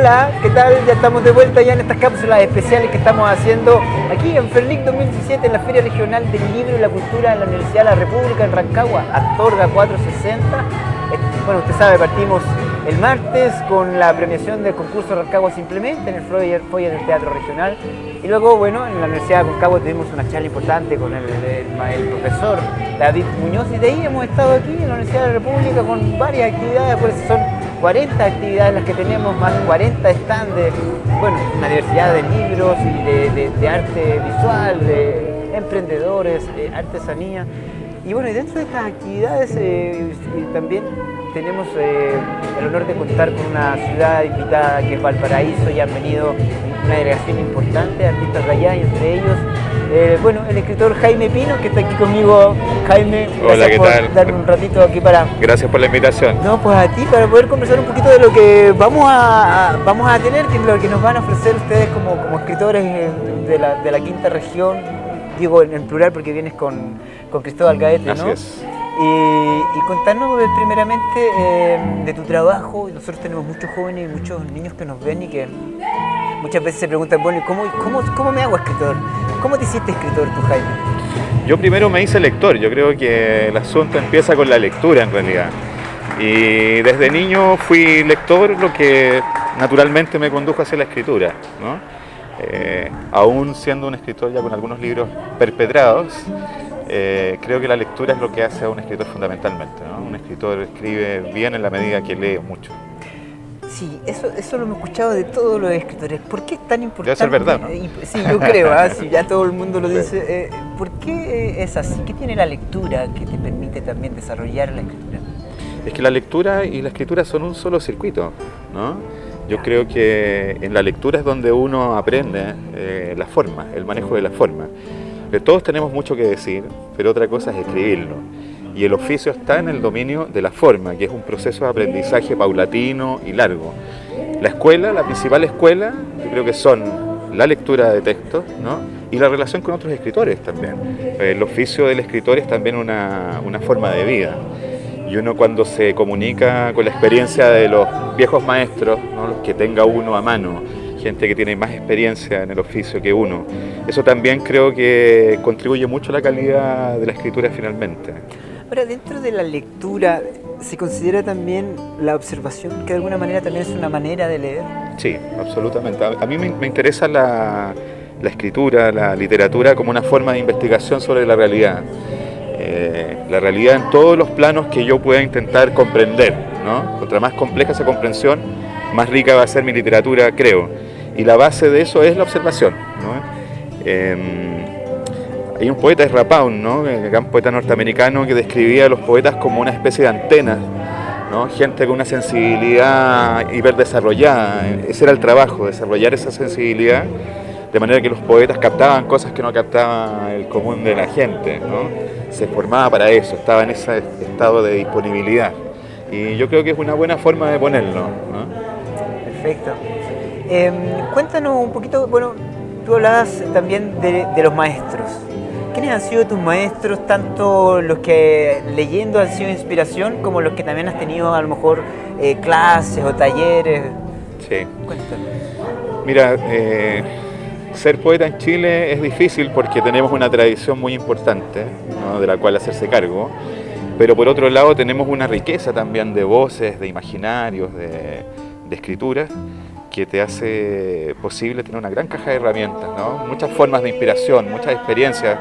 Hola, ¿qué tal? Ya estamos de vuelta ya en estas cápsulas especiales que estamos haciendo aquí en FERLIC 2017 en la Feria Regional del Libro y la Cultura de la Universidad de la República en Rancagua, Astorga 460. Bueno, usted sabe, partimos el martes con la premiación del concurso Rancagua Simplemente en el foyer del Teatro Regional. Y luego, bueno, en la Universidad de Rancagua tuvimos una charla importante con el profesor David Muñoz, y de ahí hemos estado aquí en la Universidad de la República con varias actividades, por eso son 40 actividades las que tenemos, más 40 stands de, bueno, una diversidad de libros y de arte visual, de emprendedores, de artesanía. Y bueno, y dentro de estas actividades también tenemos el honor de contar con una ciudad invitada que es Valparaíso, y han venido una delegación importante de artistas de allá, y entre ellos, bueno, el escritor Jaime Pino, que está aquí conmigo. Jaime, gracias por darme un ratito aquí para... Gracias por la invitación. No, pues a ti, para poder conversar un poquito de lo que vamos a tener, que es lo que nos van a ofrecer ustedes como escritores de la quinta región, digo en plural porque vienes con Cristóbal Gaete, ¿no? Así es. Y contarnos primeramente de tu trabajo. Nosotros tenemos muchos jóvenes y muchos niños que nos ven y que muchas veces se preguntan, bueno, ¿cómo me hago escritor? ¿Cómo te hiciste escritor tú, Jaime? Yo primero me hice lector. Yo creo que el asunto empieza con la lectura en realidad. Y desde niño fui lector, lo que naturalmente me condujo hacia la escritura, ¿no? Aún siendo un escritor ya con algunos libros perpetrados, creo que la lectura es lo que hace a un escritor fundamentalmente, ¿no? Un escritor escribe bien en la medida que lee mucho. Sí, eso lo hemos escuchado de todos los escritores. ¿Por qué es tan importante? Debe ser verdad, ¿no? Sí, yo creo, sí, ya todo el mundo lo dice. ¿Por qué es así? ¿Qué tiene la lectura que te permite también desarrollar la escritura? Es que la lectura y la escritura son un solo circuito, ¿no? Yo creo que en la lectura es donde uno aprende la forma, el manejo de la forma. Todos tenemos mucho que decir, pero otra cosa es escribirlo. Y el oficio está en el dominio de la forma, que es un proceso de aprendizaje paulatino y largo. La escuela, la principal escuela, yo creo que son la lectura de textos, ¿no? Y la relación con otros escritores también. El oficio del escritor es también una forma de vida. Y uno, cuando se comunica con la experiencia de los viejos maestros, ¿no? Los que tenga uno a mano, gente que tiene más experiencia en el oficio que uno, eso también creo que contribuye mucho a la calidad de la escritura finalmente. Ahora, dentro de la lectura, ¿se considera también la observación, que de alguna manera también es una manera de leer? Sí, absolutamente. A mí me interesa la escritura, la literatura, como una forma de investigación sobre la realidad. La realidad en todos los planos que yo pueda intentar comprender, ¿no? Contra más compleja esa comprensión, más rica va a ser mi literatura, creo. Y la base de eso es la observación, ¿no? Hay un poeta, Ezra Pound, ¿no? El gran poeta norteamericano, que describía a los poetas como una especie de antenas, ¿no? Gente con una sensibilidad hiperdesarrollada. Ese era el trabajo, desarrollar esa sensibilidad, de manera que los poetas captaban cosas que no captaba el común de la gente, ¿no? Se formaba para eso, estaba en ese estado de disponibilidad. Y yo creo que es una buena forma de ponerlo, ¿no? Perfecto. Cuéntanos un poquito, bueno, tú hablabas también de los maestros. ¿Quiénes han sido tus maestros, tanto los que leyendo han sido inspiración, como los que también has tenido a lo mejor clases o talleres? Sí. Cuéntanos. Mira, ser poeta en Chile es difícil porque tenemos una tradición muy importante, ¿no? De la cual hacerse cargo, pero por otro lado tenemos una riqueza también de voces, de imaginarios, de escrituras, que te hace posible tener una gran caja de herramientas, ¿no? Muchas formas de inspiración, muchas experiencias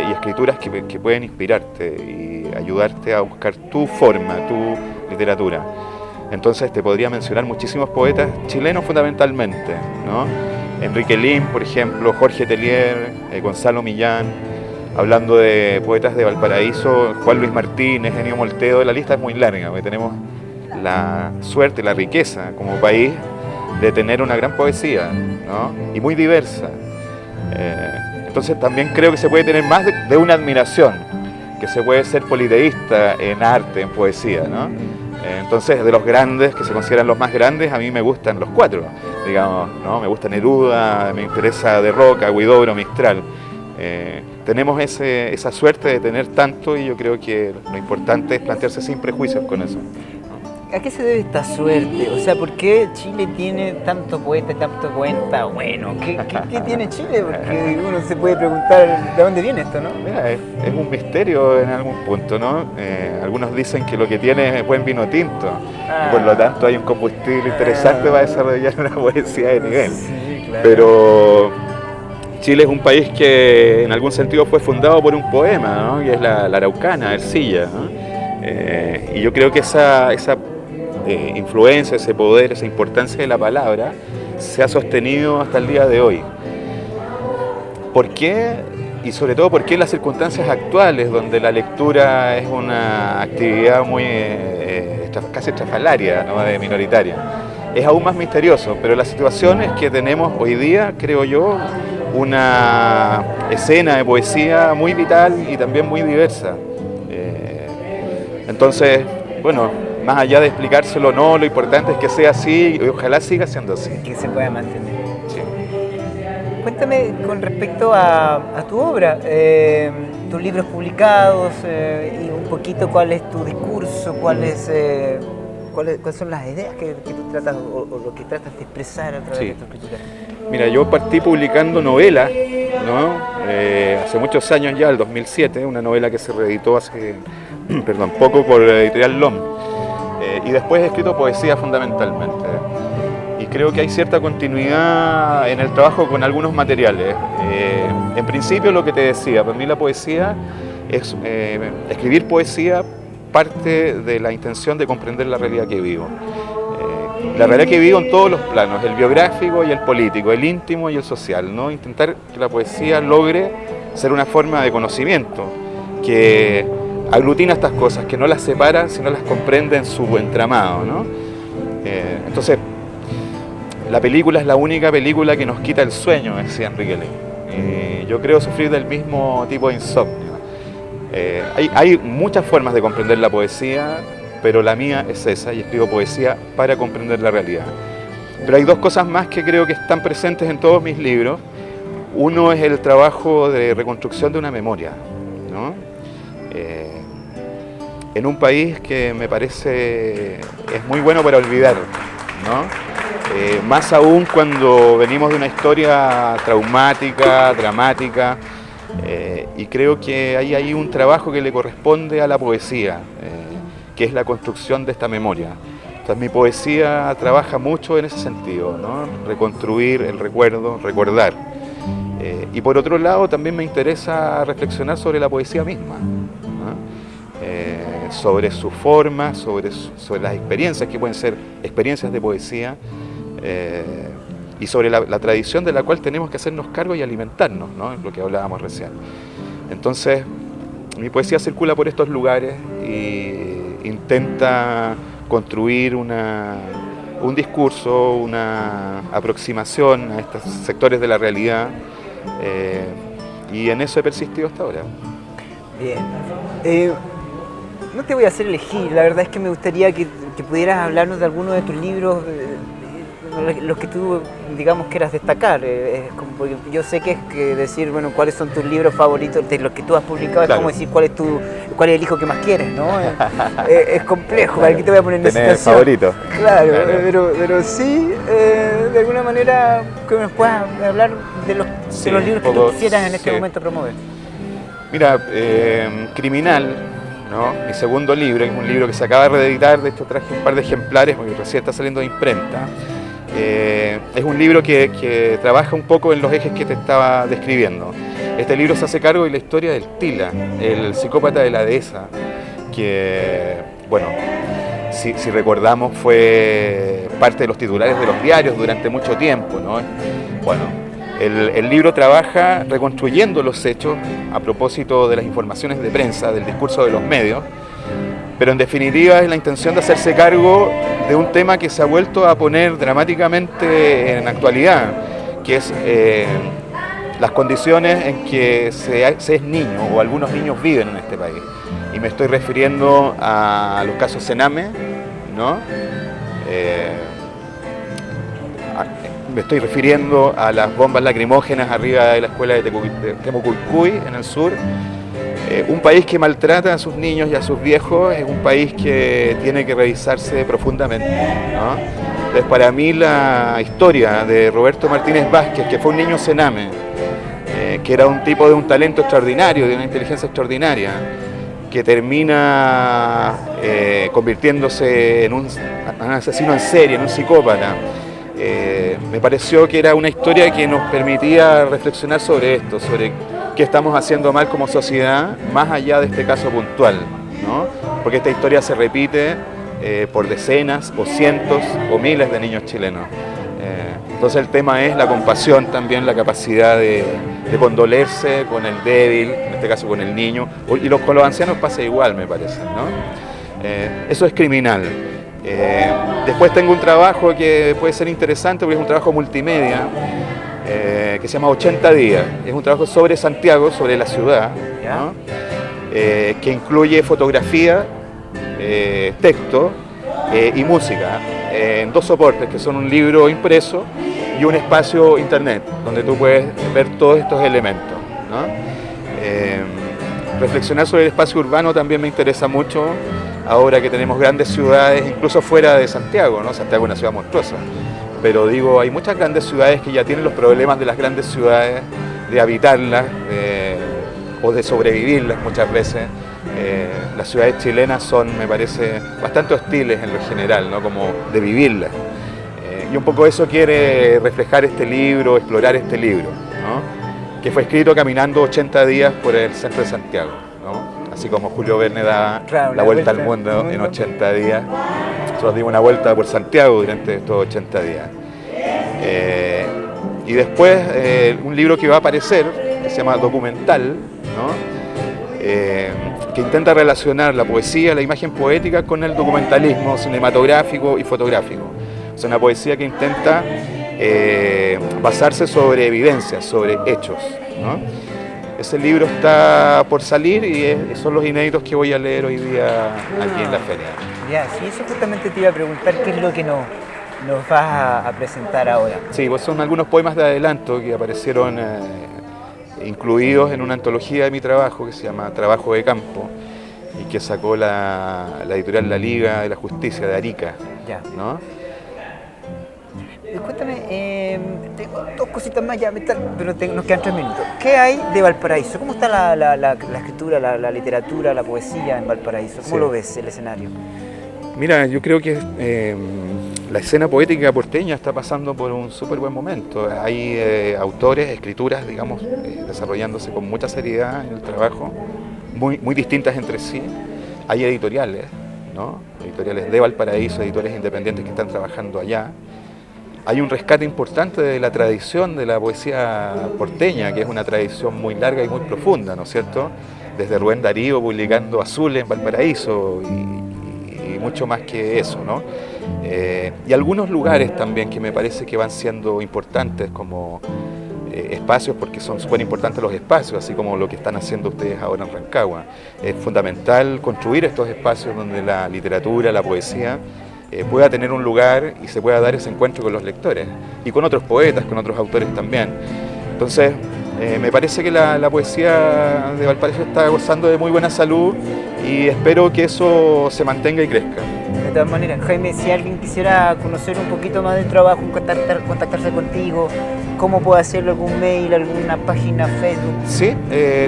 y escrituras que pueden inspirarte y ayudarte a buscar tu forma, tu literatura. Entonces te podría mencionar muchísimos poetas chilenos fundamentalmente, ¿no? Enrique Lin, por ejemplo, Jorge Telier, Gonzalo Millán. Hablando de poetas de Valparaíso, Juan Luis Martínez, Ennio Molteo, la lista es muy larga, porque tenemos la suerte, la riqueza como país de tener una gran poesía, ¿no? Y muy diversa. Entonces también creo que se puede tener más de una admiración, que se puede ser politeísta en arte, en poesía, ¿no? Entonces, de los grandes, que se consideran los más grandes, a mí me gustan los cuatro, digamos, ¿no? Me gusta Neruda, me interesa De Roca, Huidobro, Mistral. Tenemos esa suerte de tener tanto, y yo creo que lo importante es plantearse sin prejuicios con eso. ¿A qué se debe esta suerte? O sea, ¿por qué Chile tiene tanto poeta y tanto cuenta? Bueno, ¿qué tiene Chile? Porque uno se puede preguntar de dónde viene esto, ¿no? Mira, es un misterio en algún punto, ¿no? Algunos dicen que lo que tiene es buen vino tinto, y por lo tanto hay un combustible interesante para desarrollar una poesía de nivel. Sí, claro. Pero Chile es un país que en algún sentido fue fundado por un poema, ¿no? Que es la Araucana, Ercilla, ¿no? Y yo creo que esa influencia, ese poder, esa importancia de la palabra se ha sostenido hasta el día de hoy. ¿Por qué? Y sobre todo, ¿por qué en las circunstancias actuales, donde la lectura es una actividad muy casi estrafalaria, ¿no? Minoritaria? Es aún más misterioso, pero la situación es que tenemos hoy día, creo yo, una escena de poesía muy vital y también muy diversa. Entonces, bueno, más allá de explicárselo o no, lo importante es que sea así y ojalá siga siendo así. Que se pueda mantener. Sí. Cuéntame con respecto a tu obra, tus libros publicados y un poquito cuál es tu discurso, cuáles son las ideas que tú tratas o lo que tratas de expresar a través de tu escritura. Mira, yo partí publicando novelas, ¿no? Hace muchos años ya, el 2007, una novela que se reeditó hace poco por la editorial LOM. Y después he escrito poesía fundamentalmente. Y creo que hay cierta continuidad en el trabajo con algunos materiales. En principio, lo que te decía, para mí la poesía es escribir poesía parte de la intención de comprender la realidad que vivo. La realidad que vivo en todos los planos, el biográfico y el político, el íntimo y el social, ¿no? Intentar que la poesía logre ser una forma de conocimiento que aglutina estas cosas, que no las separa, sino las comprende en su entramado, ¿no? Entonces, la película es la única película que nos quita el sueño, decía Enrique Lehmann. Yo creo sufrir del mismo tipo de insomnio. Hay muchas formas de comprender la poesía, pero la mía es esa, y escribo poesía para comprender la realidad. Pero hay dos cosas más que creo que están presentes en todos mis libros. Uno es el trabajo de reconstrucción de una memoria, ¿no? En un país que me parece es muy bueno para olvidar, ¿no? Más aún cuando venimos de una historia traumática, dramática, y creo que hay ahí un trabajo que le corresponde a la poesía, que es la construcción de esta memoria. Entonces mi poesía trabaja mucho en ese sentido, ¿no? Reconstruir el recuerdo, recordar. Y por otro lado también me interesa reflexionar sobre la poesía misma, ¿no? Sobre su forma, sobre las experiencias que pueden ser experiencias de poesía, y sobre la tradición de la cual tenemos que hacernos cargo y alimentarnos, ¿no? Es lo que hablábamos recién. Entonces, mi poesía circula por estos lugares e intenta construir un discurso, una aproximación a estos sectores de la realidad, y en eso he persistido hasta ahora. Bien. No te voy a hacer elegir, la verdad es que me gustaría que pudieras hablarnos de alguno de tus libros, los que tú, digamos, quieras destacar. Porque yo sé que es que decir, bueno, cuáles son tus libros favoritos de los que tú has publicado, claro. Es como decir cuál es el hijo que más quieres, ¿no? Es complejo, ¿para qué te voy a poner en esa situación? Favorito. Claro. Pero sí, de alguna manera, que me puedas hablar de los libros que tú quisieras en este momento promover. Mira, Criminal, ¿no? Mi segundo libro, es un libro que se acaba de reeditar, de hecho traje un par de ejemplares porque recién está saliendo de imprenta. Es un libro que trabaja un poco en los ejes que te estaba describiendo. Este libro se hace cargo de la historia del Tila, el psicópata de la dehesa, que, bueno, si recordamos fue parte de los titulares de los diarios durante mucho tiempo, ¿no? Bueno, el libro trabaja reconstruyendo los hechos a propósito de las informaciones de prensa, del discurso de los medios, pero en definitiva es la intención de hacerse cargo de un tema que se ha vuelto a poner dramáticamente en actualidad, que es las condiciones en que se es niño o algunos niños viven en este país. Y me estoy refiriendo a los casos Sename, ¿no? Me estoy refiriendo a las bombas lacrimógenas arriba de la escuela de Temucuicui, en el sur, Un país que maltrata a sus niños y a sus viejos es un país que tiene que revisarse profundamente, ¿no? Entonces, para mí la historia de Roberto Martínez Vázquez, que fue un niño cename, que era un tipo de un talento extraordinario, de una inteligencia extraordinaria, que termina convirtiéndose en un asesino en serie, en un psicópata. Me pareció que era una historia que nos permitía reflexionar sobre esto, sobre qué estamos haciendo mal como sociedad, más allá de este caso puntual, ¿no? Porque esta historia se repite por decenas o cientos o miles de niños chilenos. Entonces el tema es la compasión también, la capacidad de condolerse con el débil, en este caso con el niño, y con los ancianos pasa igual, me parece, ¿no? Eso es criminal. Después tengo un trabajo que puede ser interesante porque es un trabajo multimedia que se llama 80 días. Es un trabajo sobre Santiago, sobre la ciudad, ¿no? Que incluye fotografía, texto y música en 2 soportes, que son un libro impreso y un espacio internet, donde tú puedes ver todos estos elementos, ¿no? Reflexionar sobre el espacio urbano también me interesa mucho, ahora que tenemos grandes ciudades, incluso fuera de Santiago, ¿no? Santiago es una ciudad monstruosa, pero digo, hay muchas grandes ciudades que ya tienen los problemas de las grandes ciudades, de habitarlas o de sobrevivirlas muchas veces. Las ciudades chilenas son, me parece, bastante hostiles en lo general, ¿no? Como de vivirlas. Y un poco eso quiere reflejar este libro, explorar este libro, ¿no? Que fue escrito caminando 80 días por el centro de Santiago, ¿no? Así como Julio Verne da la vuelta al mundo en 80 días. Nosotros dimos una vuelta por Santiago durante estos 80 días. Y después un libro que va a aparecer, que se llama Documental, ¿no? Que intenta relacionar la poesía, la imagen poética con el documentalismo cinematográfico y fotográfico. Es una poesía que intenta basarse sobre evidencias, sobre hechos, ¿no? Ese libro está por salir y son los inéditos que voy a leer hoy día aquí en la feria. Ya, sí, eso justamente te iba a preguntar, ¿qué es lo que nos vas a presentar ahora? Sí, pues son algunos poemas de adelanto que aparecieron incluidos en una antología de mi trabajo que se llama Trabajo de Campo y que sacó la editorial La Liga de la Justicia de Arica, Ya. ¿no? Cuéntame, tengo 2 cositas más, pero nos quedan 3 minutos. ¿Qué hay de Valparaíso? ¿Cómo está la escritura, la literatura, la poesía en Valparaíso? ¿Cómo lo ves el escenario? Mira, yo creo que la escena poética porteña está pasando por un súper buen momento. Hay autores, escrituras, digamos, desarrollándose con mucha seriedad en el trabajo, muy distintas entre sí. Hay editoriales, ¿no? Editoriales de Valparaíso, editores independientes que están trabajando allá. Hay un rescate importante de la tradición de la poesía porteña, que es una tradición muy larga y muy profunda, ¿no es cierto? Desde Rubén Darío publicando Azul en Valparaíso y mucho más que eso, ¿no? Y algunos lugares también que me parece que van siendo importantes como espacios, porque son súper importantes los espacios, así como lo que están haciendo ustedes ahora en Rancagua. Es fundamental construir estos espacios donde la literatura, la poesía pueda tener un lugar y se pueda dar ese encuentro con los lectores y con otros poetas, con otros autores también. Entonces, me parece que la poesía de Valparaíso está gozando de muy buena salud y espero que eso se mantenga y crezca. De todas maneras, Jaime, si alguien quisiera conocer un poquito más del trabajo, contactarse contigo, ¿cómo puede hacerlo? ¿Algún mail, alguna página Facebook? Sí,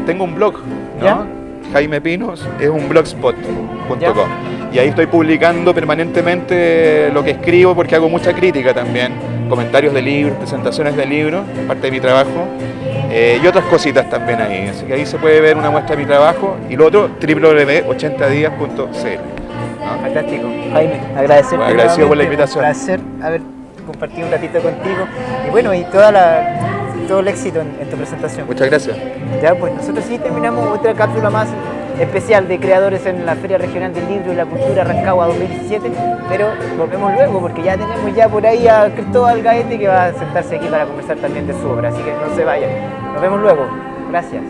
tengo un blog, ¿no? ¿Ya? Jaime Pinos, es un blogspot.com. Y ahí estoy publicando permanentemente lo que escribo porque hago mucha crítica también, comentarios de libros, presentaciones de libros, parte de mi trabajo, y otras cositas también ahí. Así que ahí se puede ver una muestra de mi trabajo y lo otro, www.80dias.cl. ¿no? Fantástico. Jaime, agradecerte. Bueno, agradecido por la invitación. Un placer haber compartido un ratito contigo y bueno, y todo el éxito en tu presentación. Muchas gracias. Ya, pues nosotros sí terminamos otra cápsula más especial de creadores en la Feria Regional del Libro y la Cultura Rancagua 2017, pero volvemos luego porque ya tenemos ya por ahí a Cristóbal Gaete que va a sentarse aquí para conversar también de su obra, así que no se vayan. Nos vemos luego. Gracias.